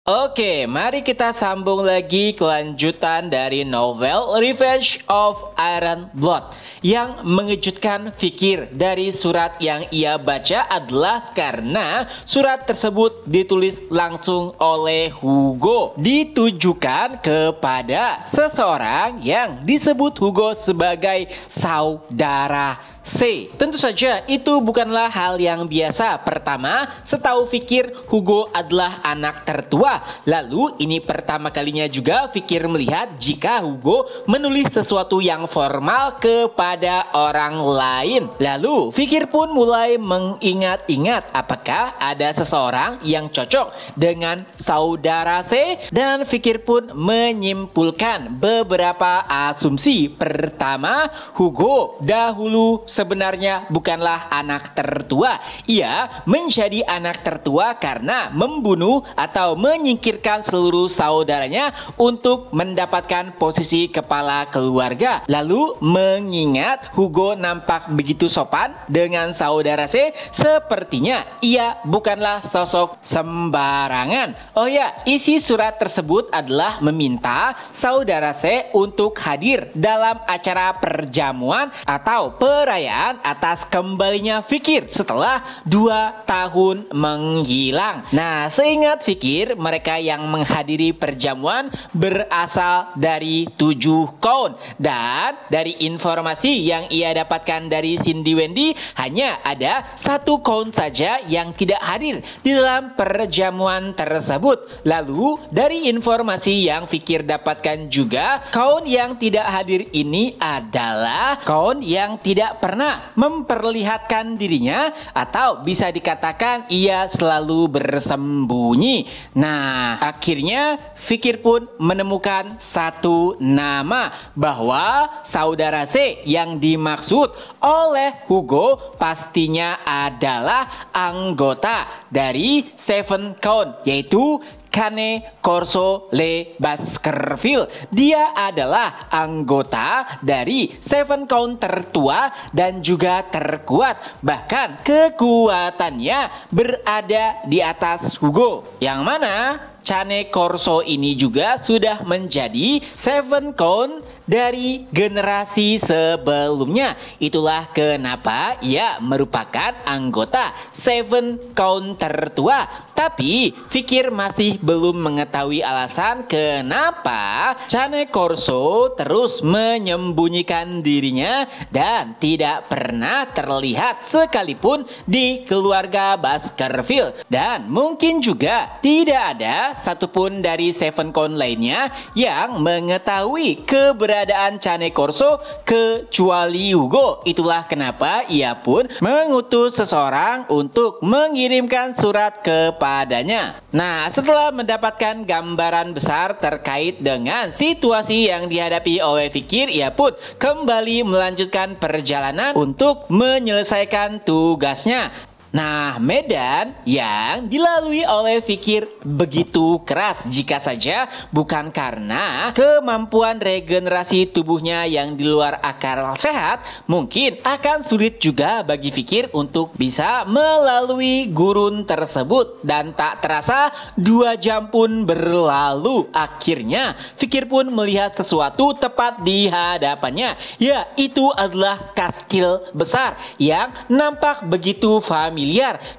Oke, mari kita sambung lagi kelanjutan dari novel Revenge of Iron Blood. Yang mengejutkan Fikir dari surat yang ia baca adalah karena surat tersebut ditulis langsung oleh Hugo. Ditujukan kepada seseorang yang disebut Hugo sebagai saudara C. Tentu saja itu bukanlah hal yang biasa. Pertama, setahu Fikir, Hugo adalah anak tertua. Lalu ini pertama kalinya juga Fikir melihat jika Hugo menulis sesuatu yang formal kepada orang lain. Lalu Fikir pun mulai mengingat-ingat apakah ada seseorang yang cocok dengan saudara C, dan Fikir pun menyimpulkan beberapa asumsi. Pertama, Hugo dahulu sebenarnya bukanlah anak tertua. Ia menjadi anak tertua karena membunuh atau menyingkirkan seluruh saudaranya untuk mendapatkan posisi kepala keluarga. Lalu mengingat Hugo nampak begitu sopan dengan saudara C, sepertinya ia bukanlah sosok sembarangan. Oh ya, isi surat tersebut adalah meminta saudara C untuk hadir dalam acara perjamuan atau perayaan atas kembalinya Fikir setelah 2 tahun menghilang. Nah, seingat Fikir, mereka yang menghadiri perjamuan berasal dari 7 kaum, dan dari informasi yang ia dapatkan dari Cindy Wendy, hanya ada 1 kaum saja yang tidak hadir di dalam perjamuan tersebut. Lalu dari informasi yang Fikir dapatkan juga, kaum yang tidak hadir ini adalah kaum yang tidak pernah memperlihatkan dirinya, atau bisa dikatakan ia selalu bersembunyi. Nah, akhirnya Fikir pun menemukan satu nama, bahwa saudara C yang dimaksud oleh Hugo pastinya adalah anggota dari Seven Count, yaitu Cane Corso Le Baskerville. Dia adalah anggota dari Seven Count tertua dan juga terkuat. Bahkan kekuatannya berada di atas Hugo. Yang mana Cane Corso ini juga sudah menjadi Seven Count dari generasi sebelumnya. Itulah kenapa ia merupakan anggota Seven Count tertua. Tapi Fikir masih belum mengetahui alasan kenapa Cane Corso terus menyembunyikan dirinya dan tidak pernah terlihat sekalipun di keluarga Baskerville. Dan mungkin juga tidak ada satupun dari Seven Count lainnya yang mengetahui keberadaan Cane Corso kecuali Hugo. Itulah kenapa ia pun mengutus seseorang untuk mengirimkan surat kepadanya. Nah, setelah mendapatkan gambaran besar terkait dengan situasi yang dihadapi oleh Fikir, ia pun kembali melanjutkan perjalanan untuk menyelesaikan tugasnya. Nah, medan yang dilalui oleh Fikir begitu keras jika saja bukan karena kemampuan regenerasi tubuhnya yang di luar akal sehat, mungkin akan sulit juga bagi Fikir untuk bisa melalui gurun tersebut. Dan tak terasa 2 jam pun berlalu. Akhirnya Fikir pun melihat sesuatu tepat di hadapannya. Ya, itu adalah kastil besar yang nampak begitu familiar,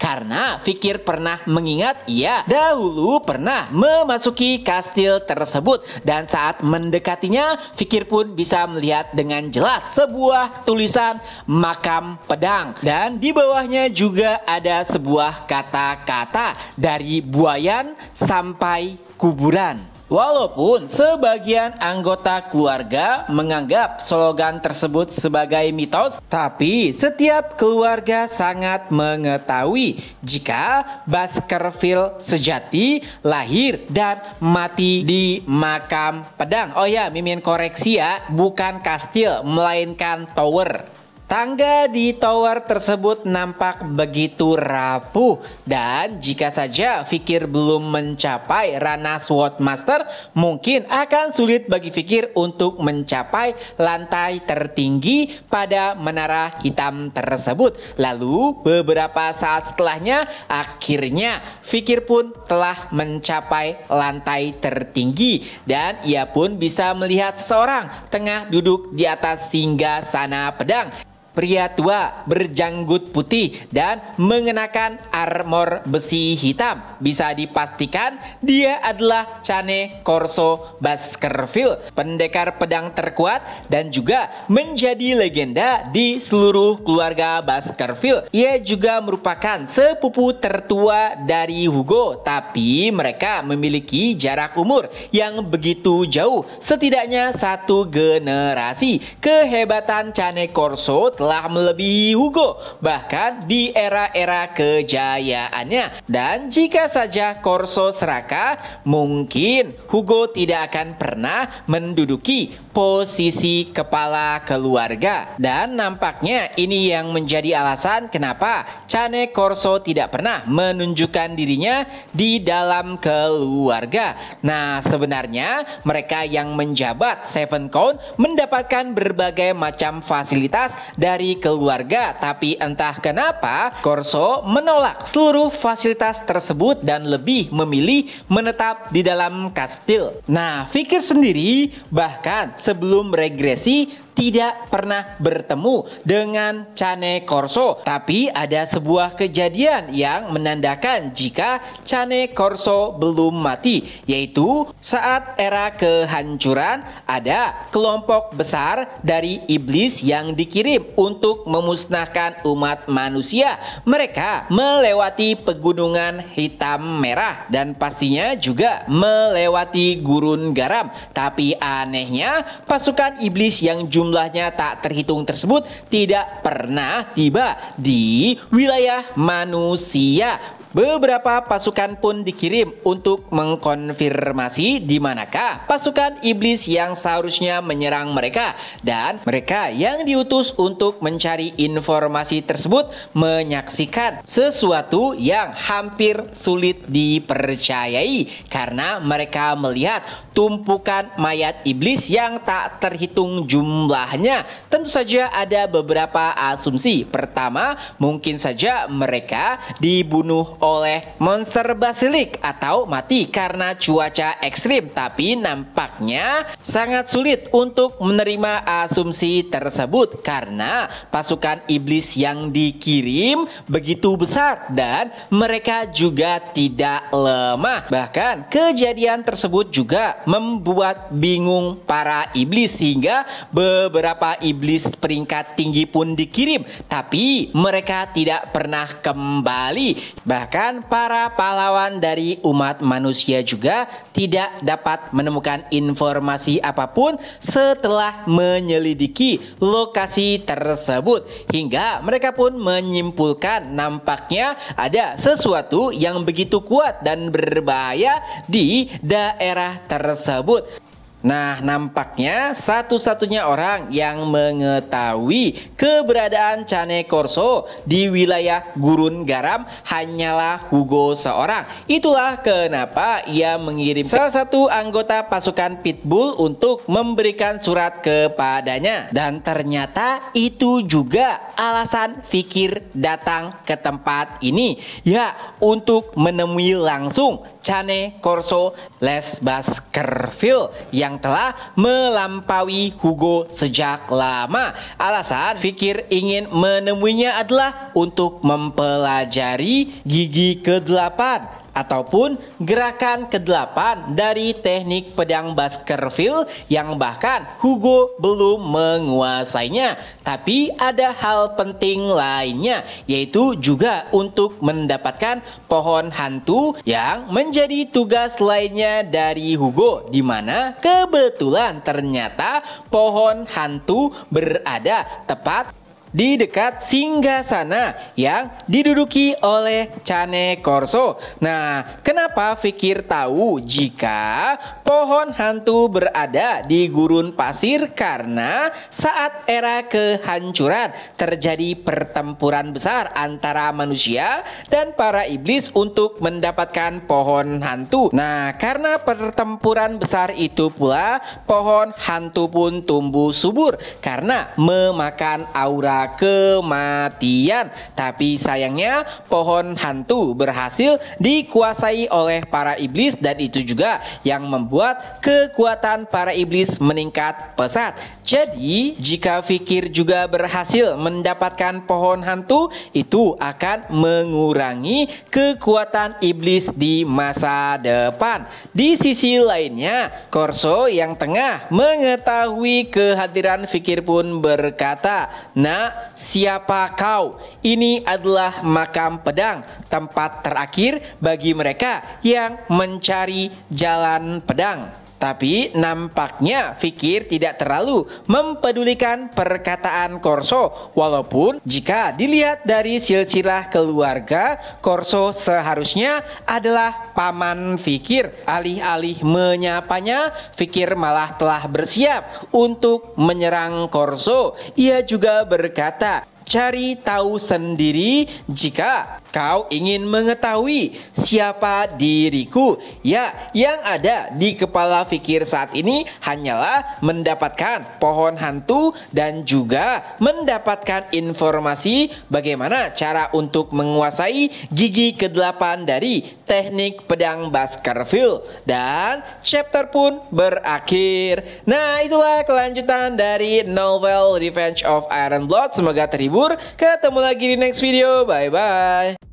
karena Fikir pernah mengingat ia dahulu pernah memasuki kastil tersebut, dan saat mendekatinya Fikir pun bisa melihat dengan jelas sebuah tulisan makam pedang, dan di bawahnya juga ada sebuah kata-kata dari buayan sampai kuburan. Walaupun sebagian anggota keluarga menganggap slogan tersebut sebagai mitos, tapi setiap keluarga sangat mengetahui jika Baskerville sejati lahir dan mati di makam pedang. Oh ya, Mimin koreksi ya, bukan kastil melainkan tower. Tangga di tower tersebut nampak begitu rapuh, dan jika saja Fikir belum mencapai ranah Sword Master, mungkin akan sulit bagi Fikir untuk mencapai lantai tertinggi pada menara hitam tersebut. Lalu beberapa saat setelahnya, akhirnya Fikir pun telah mencapai lantai tertinggi, dan ia pun bisa melihat seseorang tengah duduk di atas singgasana pedang. Pria tua berjanggut putih dan mengenakan armor besi hitam. Bisa dipastikan dia adalah Cane Corso Baskerville, pendekar pedang terkuat dan juga menjadi legenda di seluruh keluarga Baskerville. Ia juga merupakan sepupu tertua dari Hugo, tapi mereka memiliki jarak umur yang begitu jauh, setidaknya satu generasi. Kehebatan Cane Corso telah melebihi Hugo, bahkan di era-era kejayaannya. Dan jika saja Corso serakah, mungkin Hugo tidak akan pernah menduduki posisi kepala keluarga. Dan nampaknya ini yang menjadi alasan kenapa Cane Corso tidak pernah menunjukkan dirinya di dalam keluarga. Nah, sebenarnya mereka yang menjabat Seven Count mendapatkan berbagai macam fasilitas dari keluarga, tapi entah kenapa Corso menolak seluruh fasilitas tersebut dan lebih memilih menetap di dalam kastil. Nah, Fikir sendiri bahkan sebelum regresi tidak pernah bertemu dengan Cane Corso, tapi ada sebuah kejadian yang menandakan jika Cane Corso belum mati, yaitu saat era kehancuran ada kelompok besar dari iblis yang dikirim untuk memusnahkan umat manusia. Mereka melewati pegunungan hitam merah dan pastinya juga melewati gurun garam, tapi anehnya pasukan iblis yang jumlahnya tak terhitung tersebut tidak pernah tiba di wilayah manusia. Beberapa pasukan pun dikirim untuk mengkonfirmasi di manakah pasukan iblis yang seharusnya menyerang mereka, dan mereka yang diutus untuk mencari informasi tersebut menyaksikan sesuatu yang hampir sulit dipercayai karena mereka melihat tumpukan mayat iblis yang tak terhitung jumlahnya. Tentu saja ada beberapa asumsi. Pertama, mungkin saja mereka dibunuh oleh monster basilik atau mati karena cuaca ekstrim, tapi nampaknya sangat sulit untuk menerima asumsi tersebut karena pasukan iblis yang dikirim begitu besar dan mereka juga tidak lemah. Bahkan kejadian tersebut juga membuat bingung para iblis sehingga beberapa iblis peringkat tinggi pun dikirim, tapi mereka tidak pernah kembali. Bahkan para pahlawan dari umat manusia juga tidak dapat menemukan informasi apapun setelah menyelidiki lokasi tersebut, hingga mereka pun menyimpulkan nampaknya ada sesuatu yang begitu kuat dan berbahaya di daerah tersebut. Nah, nampaknya satu-satunya orang yang mengetahui keberadaan Cane Corso di wilayah gurun garam hanyalah Hugo seorang. Itulah kenapa ia mengirim salah satu anggota pasukan Pitbull untuk memberikan surat kepadanya. Dan ternyata itu juga alasan Fikir datang ke tempat ini, ya, untuk menemui langsung Cane Corso Les Baskerville yang telah melampaui Hugo sejak lama. Alasan Fikir ingin menemuinya adalah untuk mempelajari gigi ke-8 ataupun gerakan ke-8 dari teknik pedang Baskerville yang bahkan Hugo belum menguasainya. Tapi ada hal penting lainnya, yaitu juga untuk mendapatkan pohon hantu yang menjadi tugas lainnya dari Hugo, di mana kebetulan ternyata pohon hantu berada tepat di dekat singgasana yang diduduki oleh Cane Corso. Nah, kenapa Fikir tahu jika pohon hantu berada di gurun pasir? Karena saat era kehancuran terjadi pertempuran besar antara manusia dan para iblis untuk mendapatkan pohon hantu. Nah, karena pertempuran besar itu pula pohon hantu pun tumbuh subur karena memakan aura kematian. Tapi sayangnya pohon hantu berhasil dikuasai oleh para iblis dan itu juga yang membuat kekuatan para iblis meningkat pesat. Jadi jika Fikir juga berhasil mendapatkan pohon hantu, itu akan mengurangi kekuatan iblis di masa depan. Di sisi lainnya, Corso yang tengah mengetahui kehadiran Fikir pun berkata, "Nak, siapa kau? Ini adalah makam pedang, tempat terakhir bagi mereka yang mencari jalan pedang." Tapi nampaknya Fikir tidak terlalu mempedulikan perkataan Corso. Walaupun jika dilihat dari silsilah keluarga, Corso seharusnya adalah paman Fikir. Alih-alih menyapanya, Fikir malah telah bersiap untuk menyerang Corso. Ia juga berkata, "Cari tahu sendiri jika kau ingin mengetahui siapa diriku." Ya, yang ada di kepala Fikir saat ini hanyalah mendapatkan pohon hantu dan juga mendapatkan informasi bagaimana cara untuk menguasai gigi ke-8 dari teknik pedang Baskerville. Dan chapter pun berakhir. Nah, itulah kelanjutan dari novel Revenge of Iron Blood. Semoga terhibur. Ketemu lagi di next video. Bye bye.